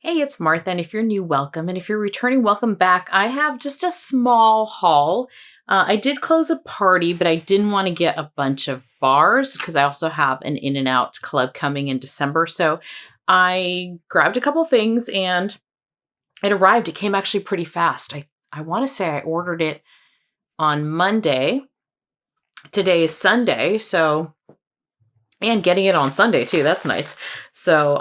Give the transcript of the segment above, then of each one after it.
Hey, it's Martha, and if you're new, welcome. And if you're returning, welcome back. I have just a small haul. I did close a party, but I didn't want to get a bunch of bars because I also have an In and Out club coming in December. So I grabbed a couple things and it arrived. It came actually pretty fast. I want to say I ordered it on Monday. Today is Sunday, and getting it on Sunday too. That's nice. So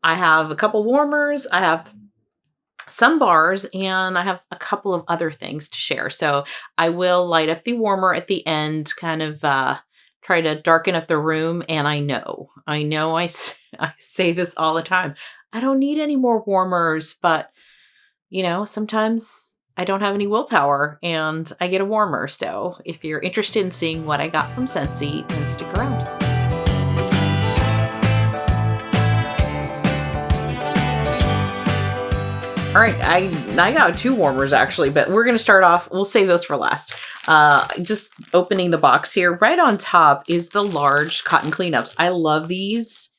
I have a couple warmers. I have some bars, and I have a couple of other things to share. So I will light up the warmer at the end, kind of try to darken up the room. And I say this all the time. I don't need any more warmers, but sometimes I don't have any willpower and I get a warmer. So if you're interested in seeing what I got from Scentsy, then stick around. All right, I got two warmers actually, but we're going to start off, we'll save those for last. Just opening the box here. Right on top is the large cotton cleanups. I love these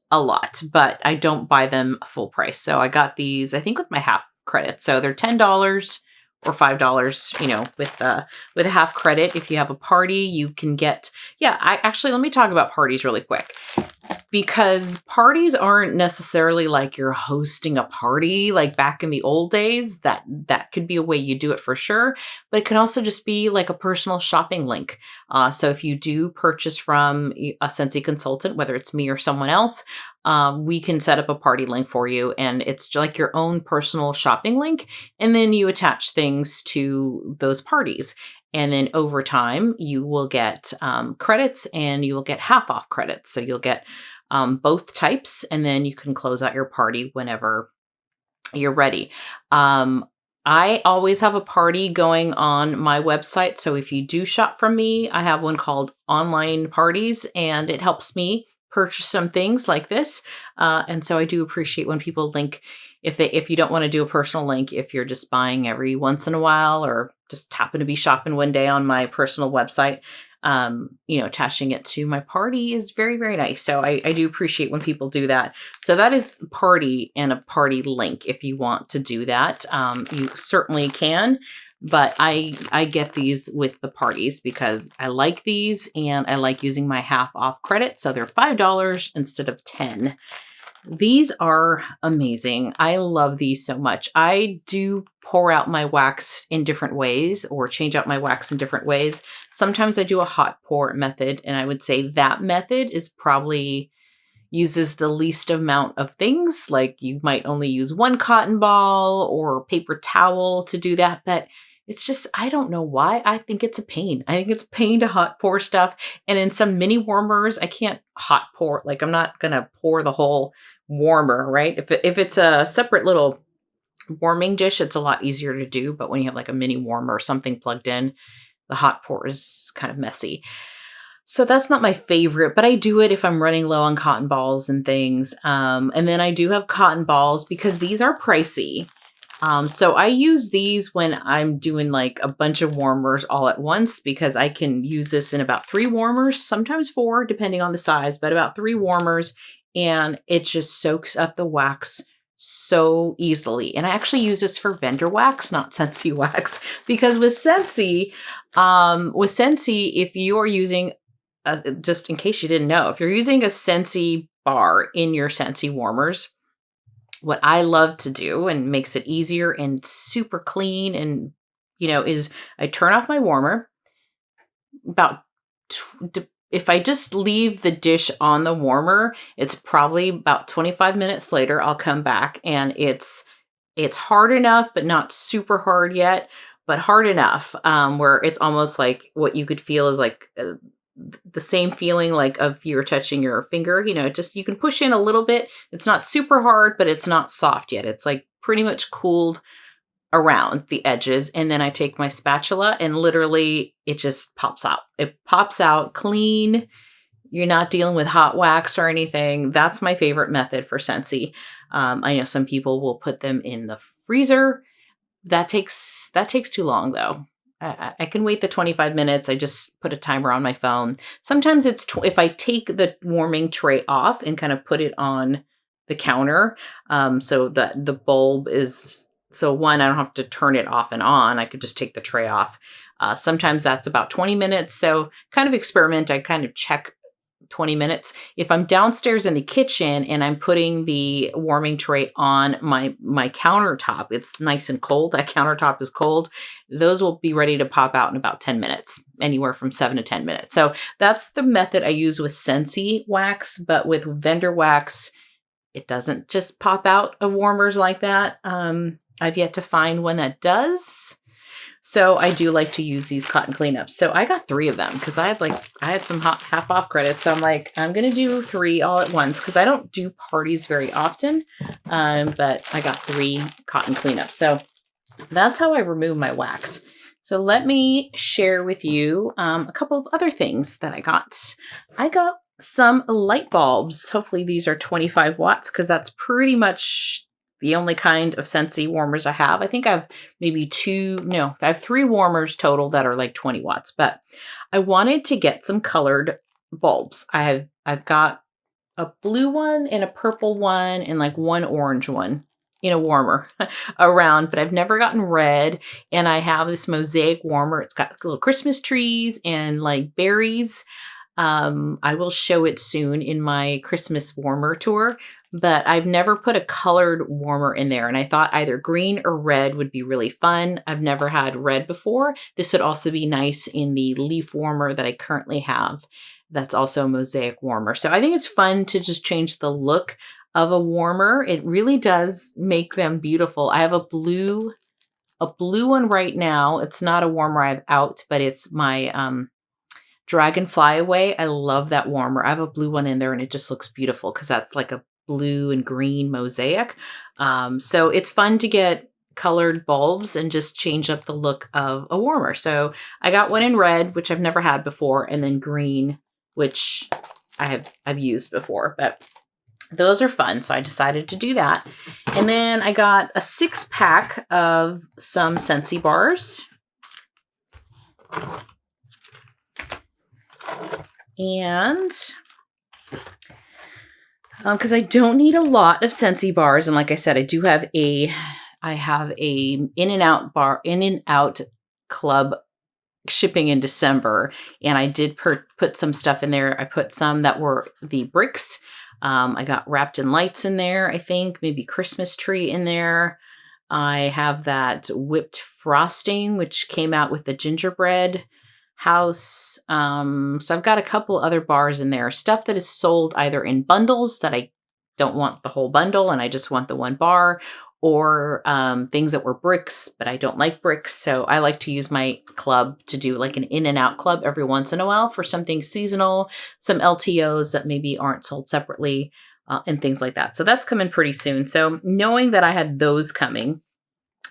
a lot, but I don't buy them full price. So I got these, I think, with my half credit. So they're $10 or $5, with a half credit. If you have a party, you can get, let me talk about parties really quick. Because parties aren't necessarily like you're hosting a party like back in the old days. That could be a way you do it for sure. But it can also just be like a personal shopping link. So if you do purchase from a Scentsy consultant, whether it's me or someone else, we can set up a party link for you. And it's like your own personal shopping link. And then you attach things to those parties. And then over time, you will get credits and you will get half off credits. So you'll get both types, and then you can close out your party whenever you're ready. I always have a party going on my website. So if you do shop from me, I have one called Online Parties, and it helps me purchase some things like this. And so I do appreciate when people link if you don't want to do a personal link, if you're just buying every once in a while or just happen to be shopping one day on my personal website, attaching it to my party is very, very nice. So I do appreciate when people do that. So that is party and a party link. If you want to do that, you certainly can. But I get these with the parties because I like these and I like using my half off credit. So they're $5 instead of $10. These are amazing. I love these so much. I do pour out my wax in different ways or change out my wax in different ways. Sometimes I do a hot pour method, and I would say that method is probably uses the least amount of things. Like you might only use one cotton ball or paper towel to do that, but it's just, I don't know why. I think it's a pain. I think it's a pain to hot pour stuff. And in some mini warmers, I can't hot pour. Like I'm not going to pour the whole warmer, right? If it's a separate little warming dish, it's a lot easier to do. But when you have like a mini warmer or something plugged in, the hot pour is kind of messy. So that's not my favorite, but I do it if I'm running low on cotton balls and things. And then I do have cotton balls because these are pricey. So I use these when I'm doing like a bunch of warmers all at once because I can use this in about 3 warmers, sometimes 4, depending on the size, but about 3 warmers. And it just soaks up the wax so easily. And I actually use this for vendor wax, not Scentsy wax, because with Scentsy, if you are using, just in case you didn't know, if you're using a Scentsy bar in your Scentsy warmers, what I love to do and makes it easier and super clean and, is I turn off my warmer if I just leave the dish on the warmer, it's probably about 25 minutes later, I'll come back and it's hard enough, but not super hard yet, but hard enough where it's almost like what you could feel is like the same feeling like of you're touching your finger, just you can push in a little bit. It's not super hard, but it's not soft yet. It's like pretty much cooled around the edges. And then I take my spatula and literally it just pops out. It pops out clean. You're not dealing with hot wax or anything. That's my favorite method for Scentsy. I know some people will put them in the freezer. That takes too long though. I can wait the 25 minutes. I just put a timer on my phone. Sometimes it's if I take the warming tray off and kind of put it on the counter. So the bulb is, so one, I don't have to turn it off and on. I could just take the tray off. Sometimes that's about 20 minutes. So kind of experiment. I kind of check 20 minutes. If I'm downstairs in the kitchen and I'm putting the warming tray on my countertop, it's nice and cold. That countertop is cold. Those will be ready to pop out in about 10 minutes, anywhere from 7 to 10 minutes. So that's the method I use with Scentsy wax, but with vendor wax, it doesn't just pop out of warmers like that. I've yet to find one that does. So I do like to use these cotton cleanups. So I got 3 of them because I had some half off credits. So I'm like, I'm going to do 3 all at once because I don't do parties very often. But I got 3 cotton cleanups. So that's how I remove my wax. So let me share with you a couple of other things that I got. I got some light bulbs. Hopefully these are 25 watts because that's pretty much the only kind of Scentsy warmers I have. I think I have maybe I have 3 warmers total that are like 20 watts, but I wanted to get some colored bulbs. I've got a blue one and a purple one and like one orange one in a warmer around, but I've never gotten red. And I have this mosaic warmer. It's got little Christmas trees and like berries. I will show it soon in my Christmas warmer tour, but I've never put a colored warmer in there. And I thought either green or red would be really fun. I've never had red before. This would also be nice in the leaf warmer that I currently have. That's also a mosaic warmer. So I think it's fun to just change the look of a warmer. It really does make them beautiful. I have a blue one right now. It's not a warmer I have out, but it's my, Dragon Flyaway. I love that warmer. I have a blue one in there and it just looks beautiful because that's like a blue and green mosaic. So it's fun to get colored bulbs and just change up the look of a warmer. So I got one in red, which I've never had before, and then green, which I've used before, but those are fun. So I decided to do that. And then I got a 6-pack of some Scentsy bars. And because I don't need a lot of Scentsy bars, and like I said, I have a In-N-Out club shipping in December, and I did put some stuff in there. I put some that were the bricks. I got Wrapped in Lights in there, I think, maybe Christmas tree in there. I have that whipped frosting, which came out with the gingerbread house. So I've got a couple other bars in there, stuff that is sold either in bundles that I don't want the whole bundle and I just want the one bar, or things that were bricks, but I don't like bricks. So I like to use my club to do like an In-N-Out club every once in a while for something seasonal, some LTOs that maybe aren't sold separately, and things like that. So that's coming pretty soon. So knowing that I had those coming,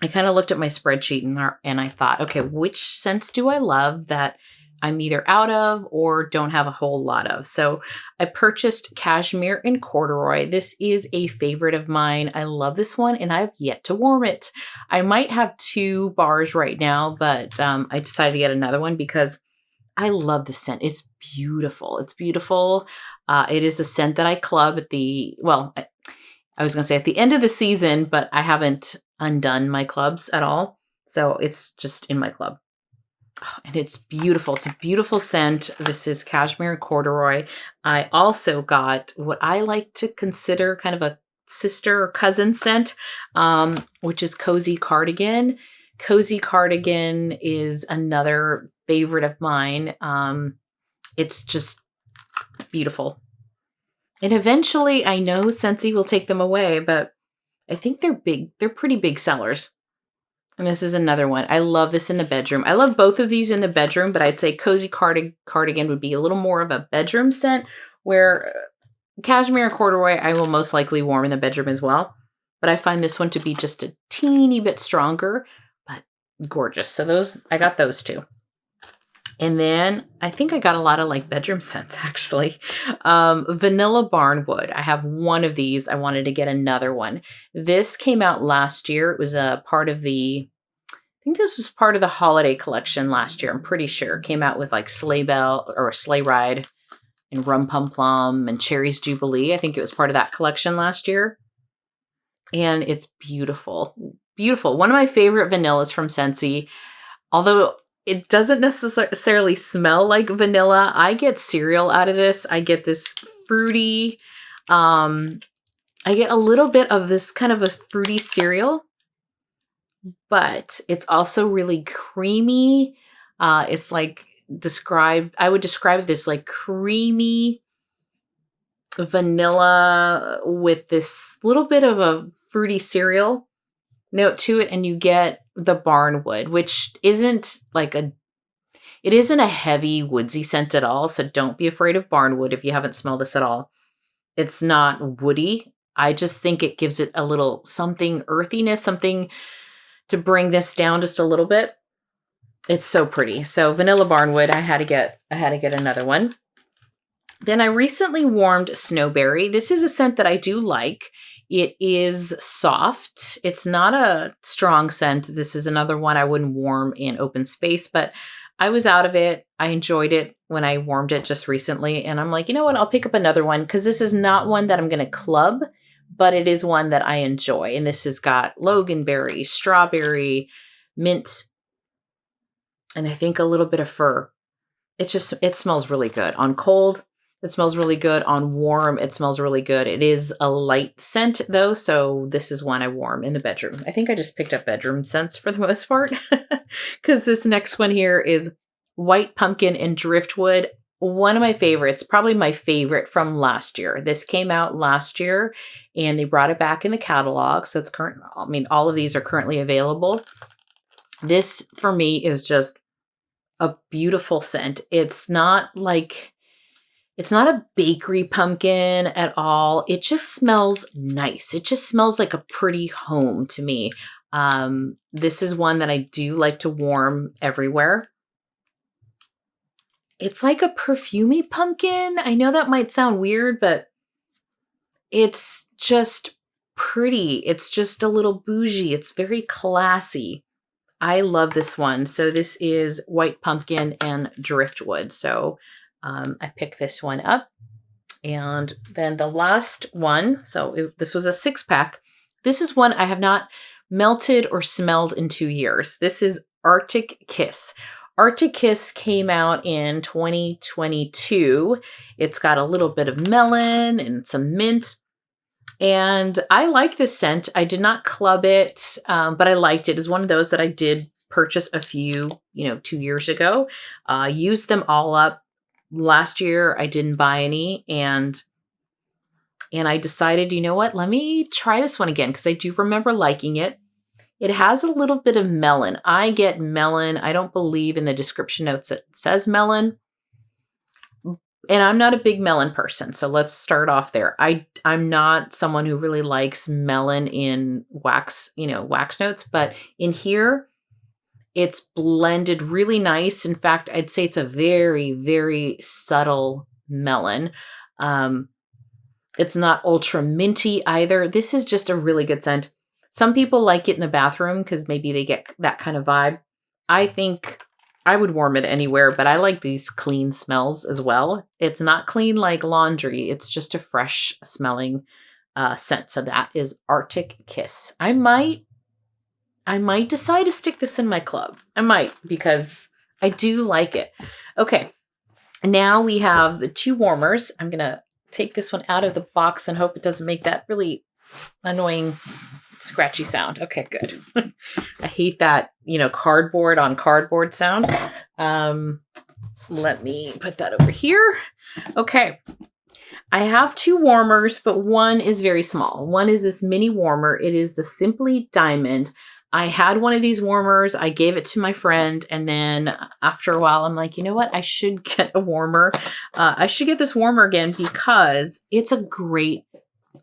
I kind of looked at my spreadsheet and I thought, okay, which scents do I love that I'm either out of or don't have a whole lot of? So I purchased Cashmere and Corduroy. This is a favorite of mine. I love this one and I've yet to warm it. I might have 2 bars right now, but I decided to get another one because I love the scent. It's beautiful. It's beautiful. It is a scent that I club at I was going to say at the end of the season, but I haven't undone my clubs at all. So it's just in my club. Oh, and it's beautiful. It's a beautiful scent. This is Cashmere and Corduroy. I also got what I like to consider kind of a sister or cousin scent, which is Cozy Cardigan. Cozy Cardigan is another favorite of mine. It's just beautiful. And eventually, I know Scentsy will take them away, but I think they're big. They're pretty big sellers. And this is another one. I love this in the bedroom. I love both of these in the bedroom, but I'd say Cozy Cardigan would be a little more of a bedroom scent, where Cashmere and Corduroy I will most likely warm in the bedroom as well. But I find this one to be just a teeny bit stronger, but gorgeous. So I got those 2. And then I think I got a lot of like bedroom scents actually. Vanilla Barnwood. I have one of these. I wanted to get another one. This came out last year. It was a part of I think this was part of the holiday collection last year. I'm pretty sure it came out with like Sleigh Bell or Sleigh Ride and Rum Pum Plum and Cherries Jubilee. I think it was part of that collection last year. And it's beautiful. Beautiful. One of my favorite vanillas from Scentsy. Although it doesn't necessarily smell like vanilla, I get cereal out of this. I get this fruity, I get a little bit of this kind of a fruity cereal, but it's also really creamy. It's like I would describe this like creamy vanilla with this little bit of a fruity cereal note to it, and you get the barnwood, which isn't it isn't a heavy woodsy scent at all, so don't be afraid of barnwood if you haven't smelled this at all. It's not woody. I just think it gives it a little something earthiness, something to bring this down just a little bit. It's so pretty. So vanilla barnwood, I had to get another one. Then I recently warmed Snowberry. This is a scent that I do like. It is soft. It's not a strong scent. This is another one I wouldn't warm in open space, but I was out of it. I enjoyed it when I warmed it just recently. And I'm like, you know what? I'll pick up another one because this is not one that I'm going to club, but it is one that I enjoy. And this has got loganberry, strawberry, mint, and I think a little bit of fir. It smells really good. On cold, it smells really good. On warm, it smells really good. It is a light scent though, so this is one I warm in the bedroom. I think I just picked up bedroom scents for the most part because this next one here is White Pumpkin and Driftwood. One of my favorites, probably my favorite from last year. This came out last year and they brought it back in the catalog. So it's current. I mean, all of these are currently available. This for me is just a beautiful scent. It's not a bakery pumpkin at all. It just smells nice. It just smells like a pretty home to me. This is one that I do like to warm everywhere. It's like a perfumey pumpkin. I know that might sound weird, but it's just pretty. It's just a little bougie. It's very classy. I love this one. So this is White Pumpkin and Driftwood. So I picked this one up. And then the last one, this was a 6-pack. This is one I have not melted or smelled in 2 years. This is Arctic Kiss. Arctic Kiss came out in 2022. It's got a little bit of melon and some mint. And I like this scent. I did not club it, but I liked it. It's one of those that I did purchase a few, 2 years ago. Used them all up. Last year, I didn't buy any. And I decided, you know what? Let me try this one again because I do remember liking it. It has a little bit of melon. I get melon. I don't believe in the description notes it says melon. And I'm not a big melon person, so let's start off there. I'm not someone who really likes melon in wax notes, but in here, it's blended really nice. In fact, I'd say it's a very, very subtle melon. It's not ultra minty either. This is just a really good scent. Some people like it in the bathroom because maybe they get that kind of vibe. I think I would warm it anywhere, but I like these clean smells as well. It's not clean like laundry. It's just a fresh smelling scent. So that is Arctic Kiss. I might decide to stick this in my club. I might because I do like it. Okay. Now we have the 2 warmers. I'm going to take this one out of the box and hope it doesn't make that really annoying scratchy sound. Okay, good. I hate that, cardboard on cardboard sound. Let me put that over here. Okay. I have 2 warmers, but one is very small. One is this mini warmer. It is the Simply Diamond. I had one of these warmers. I gave it to my friend. And then after a while, I'm like, you know what? I should get a warmer. I should get this warmer again because it's a great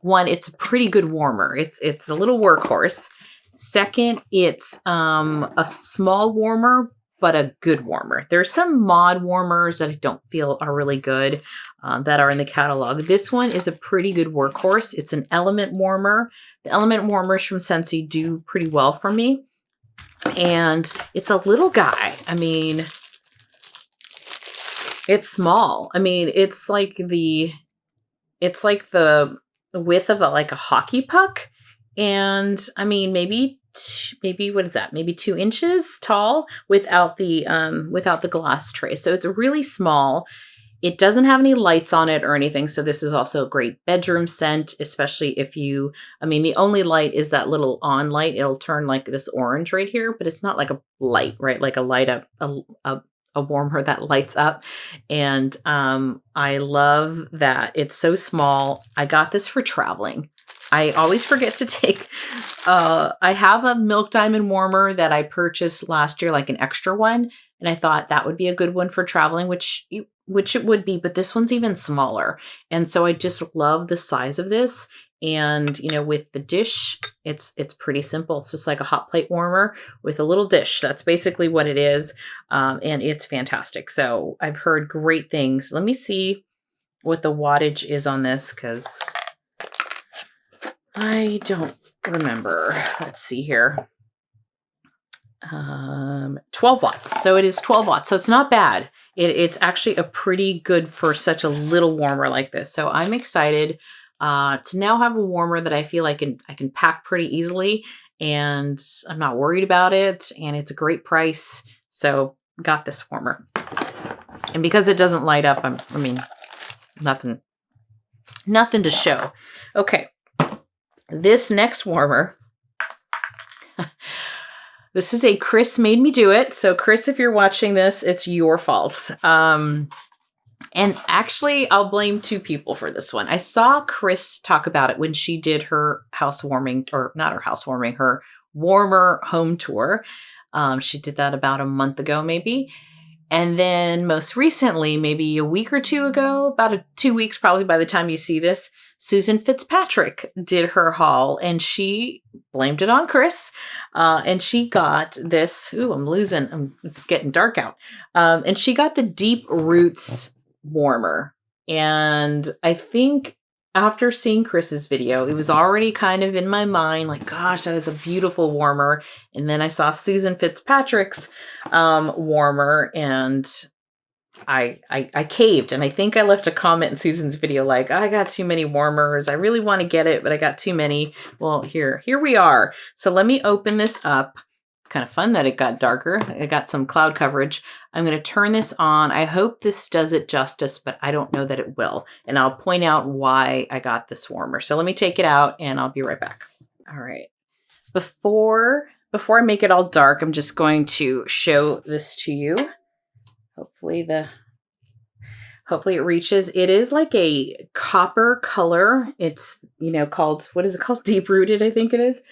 one. It's a pretty good warmer. It's a little workhorse. Second, it's a small warmer, but a good warmer. There's some mod warmers that I don't feel are really good that are in the catalog. This one is a pretty good workhorse. It's an element warmer. The element warmers from Scentsy do pretty well for me. And it's a little guy. I mean, It's small. I mean, it's like the width of like a hockey puck. And I mean, maybe what is that? Maybe 2 inches tall without the glass tray. So it's really small. It doesn't have any lights on it or anything. So this is also a great bedroom scent, especially if I mean, the only light is that little on light. It'll turn like this orange right here, but it's not like a light, right? Like a light up, a warmer that lights up. And I love that it's so small. I got this for traveling. I always forget to take, I have a Milk Diamond warmer that I purchased last year, like an extra one. And I thought that would be a good one for traveling, which it would be, but this one's even smaller. And so I just love the size of this. And, you know, with the dish, it's pretty simple. It's just like a hot plate warmer with a little dish. That's basically what it is. And it's fantastic. So I've heard great things. Let me see what the wattage is on this, because I don't remember. Let's see here. 12 watts. So it is 12 watts. So it's not bad. It's actually a pretty good for such a little warmer like this. So I'm excited to now have a warmer that I feel like I can pack pretty easily, and I'm not worried about it. And it's a great price. So got this warmer. And because it doesn't light up, I mean, nothing to show. Okay. This next warmer, this is a Chris made me do it. So Chris, if you're watching this, it's your fault. And actually, I'll blame 2 people for this one. I saw Chris talk about it when she did her housewarming, or not her housewarming, her warmer home tour. She did that about a month ago, maybe. And then most recently, maybe a week or 2 ago, about 2 weeks probably by the time you see this, Susan Fitzpatrick did her haul, and she blamed it on Chris. And she got this. Ooh, it's getting dark out. And she got the Deep Roots warmer. And I think after seeing Chris's video, it was already kind of in my mind, like, gosh, that is a beautiful warmer. And then I saw Susan Fitzpatrick's warmer, and I caved. And I think I left a comment in Susan's video like, I got too many warmers. I really want to get it, but I got too many. Well, here we are. So let me open this up. It's kind of fun that it got darker. I got some cloud coverage. I'm going to turn this on. I hope this does it justice, but I don't know that it will. And I'll point out why I got this warmer. So let me take it out and I'll be right back. All right. Before I make it all dark, I'm just going to show this to you. Hopefully it reaches. It is like a copper color. It's, called, what is it called? Deep Rooted, I think it is.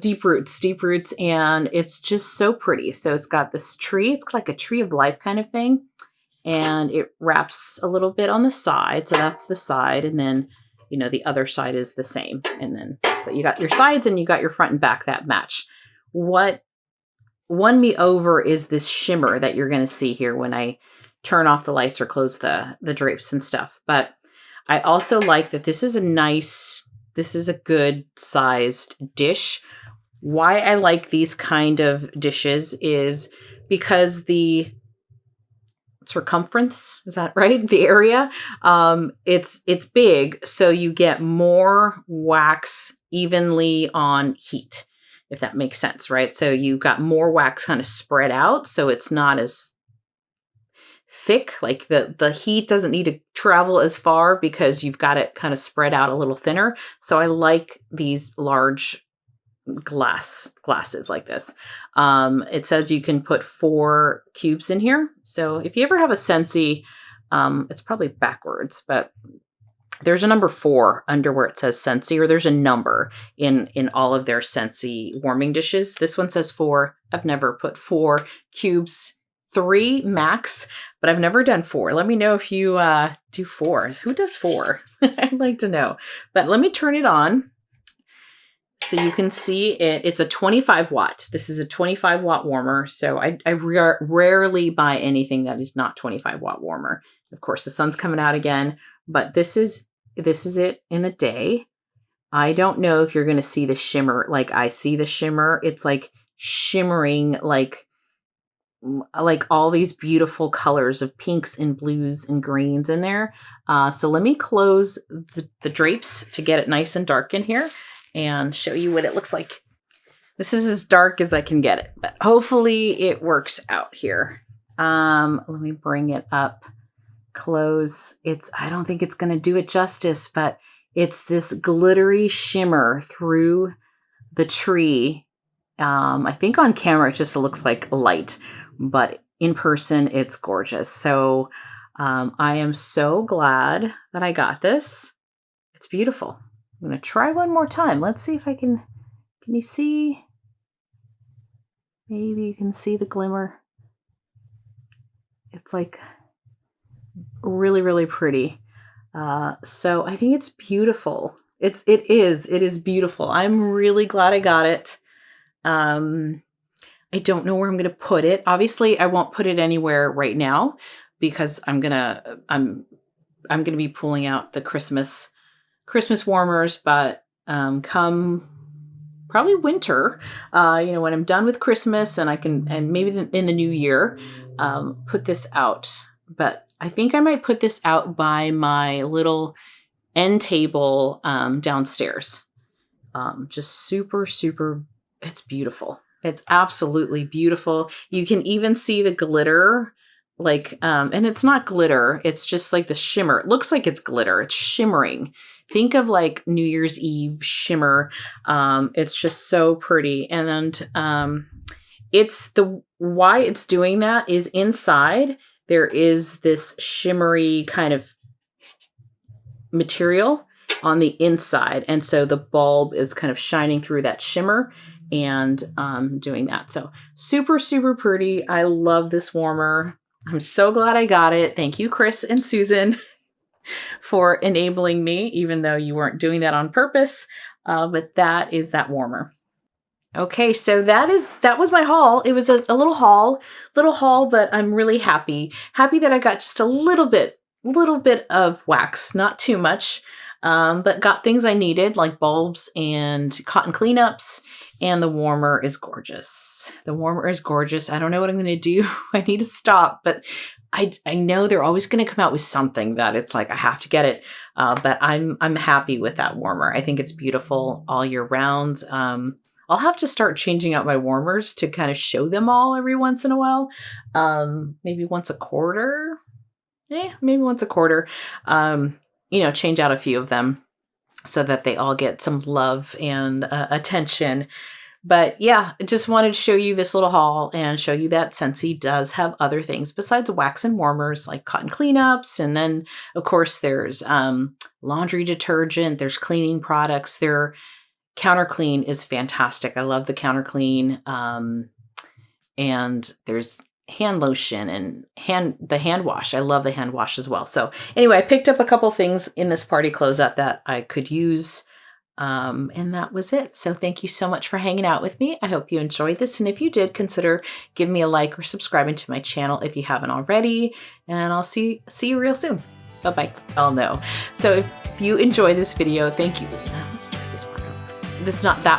Deep Roots. And it's just so pretty. So it's got this tree. It's like a tree of life kind of thing. And it wraps a little bit on the side. So that's the side. And then, the other side is the same. And then, so you got your sides and you got your front and back that match. What won me over is this shimmer that you're going to see here when I turn off the lights or close the drapes and stuff. But I also like that this is a good sized dish. Why I like these kind of dishes is because the circumference, is that right? The area, it's big. So you get more wax evenly on heat, if that makes sense, right? So you've got more wax kind of spread out. So it's not as thick, like the heat doesn't need to travel as far because you've got it kind of spread out a little thinner. So I like these large glasses like this. It says you can put 4 cubes in here. So if you ever have a Scentsy, it's probably backwards, but there's a number 4 under where it says Scentsy, or there's a number in all of their Scentsy warming dishes. This one says 4. I've never put 4 cubes, 3 max, but I've never done 4. Let me know if you do 4. Who does 4? I'd like to know. But let me turn it on so you can see it. It's a 25 watt. This is a 25 watt warmer. So I rarely buy anything that is not 25 watt warmer. Of course, the sun's coming out again, but this is it in the day. I don't know if you're going to see the shimmer like I see the shimmer. It's like shimmering, like like all these beautiful colors of pinks and blues and greens in there. So let me close the drapes to get it nice and dark in here and show you what it looks like. This is as dark as I can get it, but hopefully it works out here. Let me bring it up close. I don't think it's going to do it justice, but it's this glittery shimmer through the tree. I think on camera it just looks like light, but in person it's gorgeous. So I am so glad that I got this. It's beautiful. I'm going to try one more time. Let's see if I can you see? Maybe you can see the glimmer. It's like really, really pretty. So I think it's beautiful. It is beautiful. I'm really glad I got it. I don't know where I'm going to put it. Obviously, I won't put it anywhere right now because I'm going to be pulling out the Christmas warmers, but come probably winter, when I'm done with Christmas and maybe in the new year, put this out. But I think I might put this out by my little end table downstairs. Just super, super, it's beautiful. It's absolutely beautiful. You can even see the glitter, and it's not glitter. It's just like the shimmer. It looks like it's glitter. It's shimmering. Think of like New Year's Eve shimmer. It's just so pretty. And why it's doing that is inside there is this shimmery kind of material on the inside. And so the bulb is kind of shining through that shimmer and doing that. So super, super pretty. I love this warmer. I'm so glad I got it. Thank you, Chris and Susan, for enabling me, even though you weren't doing that on purpose. But that is that warmer. Okay, so that was my haul. It was a little haul, but I'm really happy that I got just a little bit of wax, not too much, but got things I needed like bulbs and cotton cleanups, and the warmer is gorgeous. I don't know what I'm going to do. I need to stop, but I know they're always going to come out with something that it's like I have to get it. But I'm happy with that warmer. I think it's beautiful all year round. I'll have to start changing out my warmers to kind of show them all every once in a while. Maybe once a quarter. Change out a few of them so that they all get some love and attention. But yeah, I just wanted to show you this little haul and show you that Scentsy does have other things besides wax and warmers like cotton cleanups. And then, of course, there's laundry detergent, there's cleaning products. Their Counter Clean is fantastic. I love the Counter Clean. And there's hand lotion and the hand wash. I love the hand wash as well. So anyway, I picked up a couple things in this party closeout that I could use. And that was it. So thank you so much for hanging out with me. I hope you enjoyed this. And if you did, consider giving me a like or subscribing to my channel if you haven't already. And I'll see you real soon. Bye-bye. Oh no. So if you enjoy this video, thank you. Let's start this part over. That's not that.